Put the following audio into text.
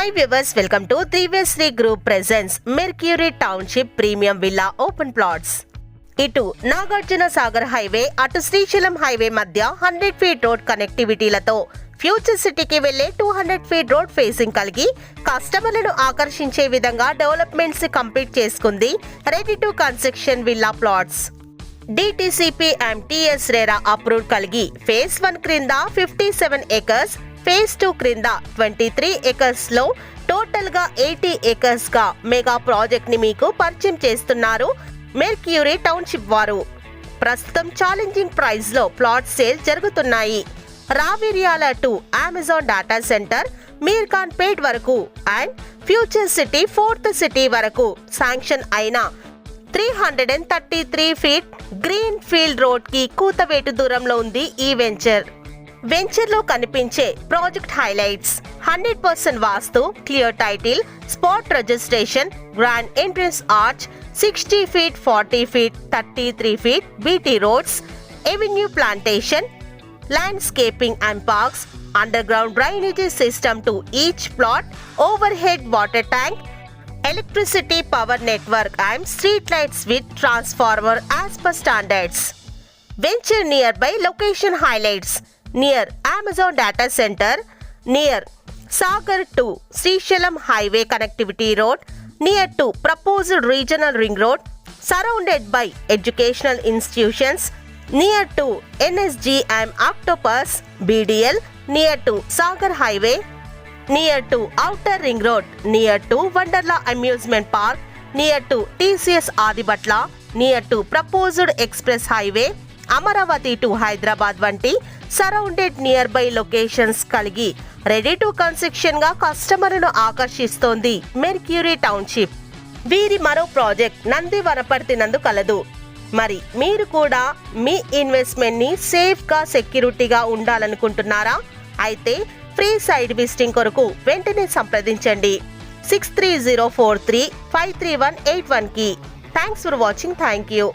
Hi viewers, welcome to Trivesri Group presents Mercury Township Premium Villa Open Plots. ఇటు Nagarjuna Sagar highway అటు Srisailam highway మధ్య 100 feet road కనెక్టివిటీలతో future సిటీకి వెళ్లే 200 feet road facing కలిగి కస్టమర్లను ఆకర్షించే విధంగా డెవలప్మెంట్స్ కంప్లీట్ చేసుకుంది ready to construction villa plots. DTCP and TS RERA approved కలిగి ఫేజ్ 1 క్రింద 57 ఏకర్స్, ఫేజ్ 2 క్రింద 23 ఏకర్స్ లో టోటల్ గా 80 ఏకర్స్ గా మెగా ప్రాజెక్ట్ ని మీకు పరిచయం చేస్తున్నారు మెర్క్యూరీ టౌన్షిప్ వారు. ప్రస్తుతం ఛాలెంజింగ్ ప్రైస్ లో ప్లాట్ సేల్ జరుగుతున్నాయి. Raviryala to Amazon data center Meerkhanpet వరకు and future city 4th city వరకు శాంక్షన్ అయిన 333 ఫీట్ గ్రీన్ ఫీల్డ్ రోడ్ కి కూతవేటు దూరంలో ఉంది ఈ వెంచర్ లో కనిపించే project highlights 100% vastu, clear title, spot registration, grand entrance arch, 60 feet 40 feet 33 feet BT roads, avenue plantation, landscaping and parks, underground drainage system to each plot, over head water tank, electricity power network and street lights with transformer as per standards. Venture nearby location highlights: near Amazon data center, near Sagar to Srishalam highway connectivity road, near to proposed regional ring road, surrounded by educational institutions, near to NSG and Octopus BDL, near to Sagar highway, near to outer ring road, near to Wonderla amusement park, near to TCS Adibatra, near to proposed express highway, Amaravati to Hyderabad vanti surrounded nearby locations kaligi ready to construction గా కస్టమర్లను ఆకర్షిస్తోంది mercury township. వీరి మరో project Nandi Wanaparthy నందు కలదు. మరి మీరు కూడా మీ investment ని సేఫ్ గా సెక్యూరిటీగా ఉండాలనుకుంటున్నారా? అయితే ఫ్రీ సైడ్ విజిటింగ్ కొరకు వెంటనే సంప్రదించండి 6304353181 కి. Thanks for watching. Thank you.